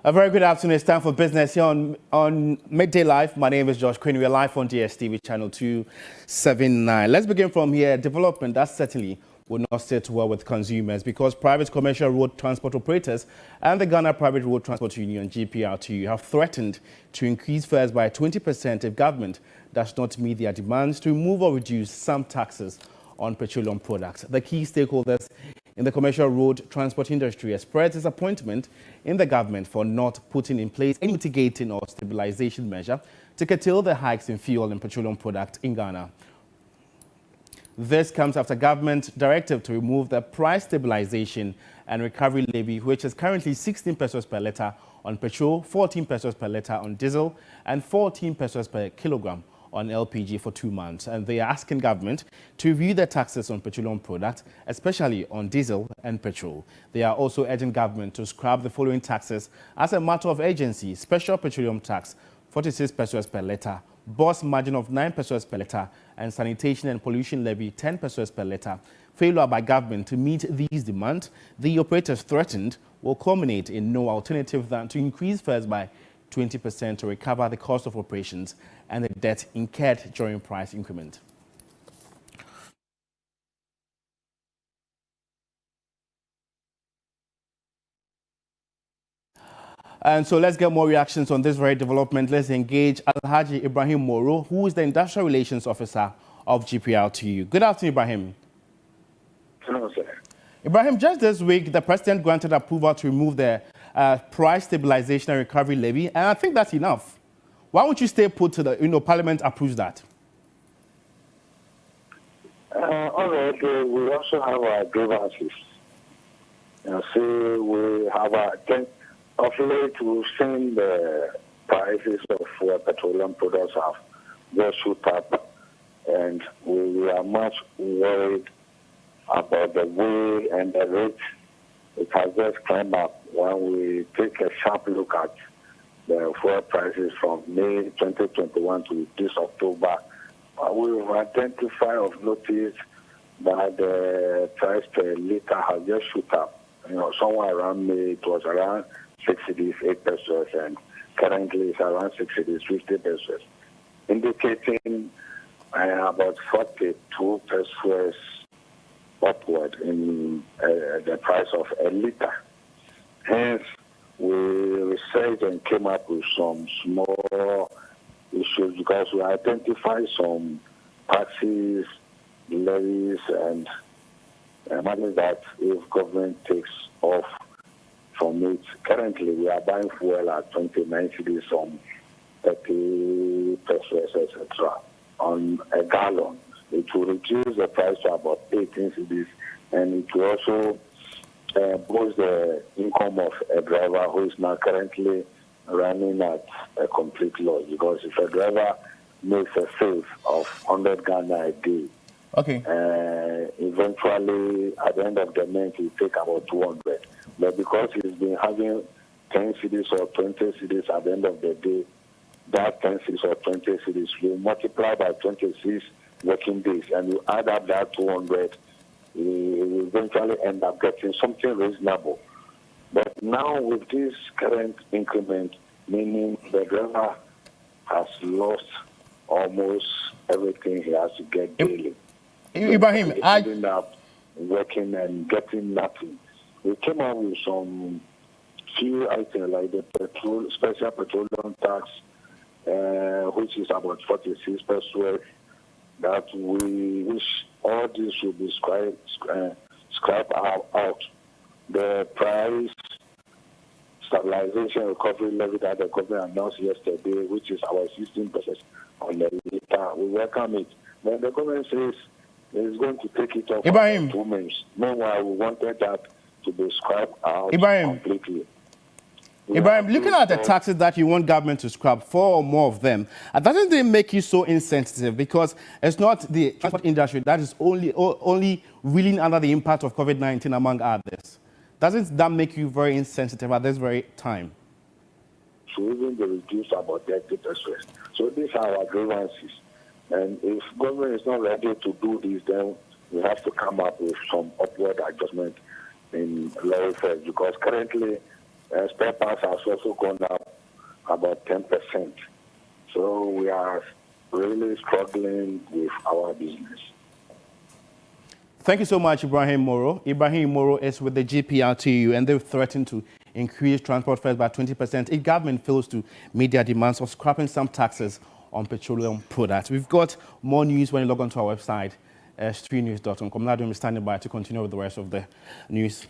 A very good afternoon. It's time for business here on Midday Live. My name is Josh Quinn. We are live on DSTV channel 279. Let's begin from here. Development that certainly will not sit well with consumers because private commercial road transport operators and the Ghana Private Road Transport Union (GPRTU) have threatened to increase fares by 20% if government does not meet their demands to remove or reduce some taxes on petroleum products. The key stakeholders in the commercial road transport industry expressed disappointment in the government for not putting in place any mitigating or stabilization measure to curtail the hikes in fuel and petroleum products in Ghana. This comes after government directive to remove the price stabilization and recovery levy, which is currently 16 pesos per litre on petrol, 14 pesos per litre on diesel, and 14 pesos per kilogram on LPG for 2 months. And they are asking government to review the taxes on petroleum products, especially on diesel and petrol. They are also urging government to scrap the following taxes as a matter of urgency: special petroleum tax, 46 pesos per litre, boss margin of 9 pesos per litre, and sanitation and pollution levy 10 pesos per litre. Failure by government to meet these demands, the operators threatened, will culminate in no alternative than to increase fares by 20% to recover the cost of operations and the debt incurred during price increment. And so let's get more reactions on this very development. Let's engage Alhaji Ibrahim Moro, who is the Industrial Relations Officer of GPRTU. Good afternoon, Ibrahim. Hello, sir. Ibrahim, just this week, the president granted approval to remove the price stabilization and recovery levy, and I think that's enough. Why won't you stay put to the, Parliament approves that? All right, we also have our grievances. So we have of late we've seen the prices of petroleum products have just shoot up, and we are much worried about the way and the rate it has just climbed up. When we take a sharp look at the fuel prices from May 2021 to this October, we identify of notice that the price per litre has just shoot up. Somewhere around May it was around 6 cedis, 8 pesos, and currently it's around 6 cedis, 50 pesos, indicating about 42 pesos upward in the price of a litre. Hence, we researched and came up with some small issues because we identified some taxes, levies, and money that if government takes off from it. Currently, we are buying fuel at 29 cedis, on 30 pesos, etc. on a gallon. It will reduce the price to about 18 cedis, and it will also boost the income of a driver who is now currently running at a complete loss. Because if a driver makes a save of 100 Ghana a day, okay, eventually at the end of the month he take about 200. But because he's been having 10 cedis or 20 cedis at the end of the day, that 10 cedis or 20 cedis will multiply by 26 working days, and you add up that 200, you eventually end up getting something reasonable. But now with this current increment, meaning the driver has lost almost everything he has to get daily. Ibrahim, I ended up working and getting nothing. We came up with some few items like the special petroleum tax, which is about 46 pesos. That we wish all this should be scrapped out. The price stabilization recovery levy that the government announced yesterday, which is our 16 pesos on the litre, we welcome it. When the government says it's going to take it off Ibrahim, 2 months, meanwhile we wanted that to be scrapped out completely. Ibrahim, looking at the taxes that you want government to scrap, 4 or more of them, doesn't it make you so insensitive? Because it's not the transport industry that is only reeling under the impact of COVID-19, among others. Doesn't that make you very insensitive at this very time? So even they reduce about 30%. So these are our grievances. And if government is not ready to do this, then we have to come up with some upward adjustment in lorry fares, because currently Spare parts has also gone up about 10%. So we are really struggling with our business. Thank you so much, Ibrahim Moro. Ibrahim Moro is with the GPRTU, and they've threatened to increase transport fares by 20% if government fails to meet their demands of scrapping some taxes on petroleum products. We've got more news when you log on to our website, streetnews.com. Now, I'm standing by to continue with the rest of the news.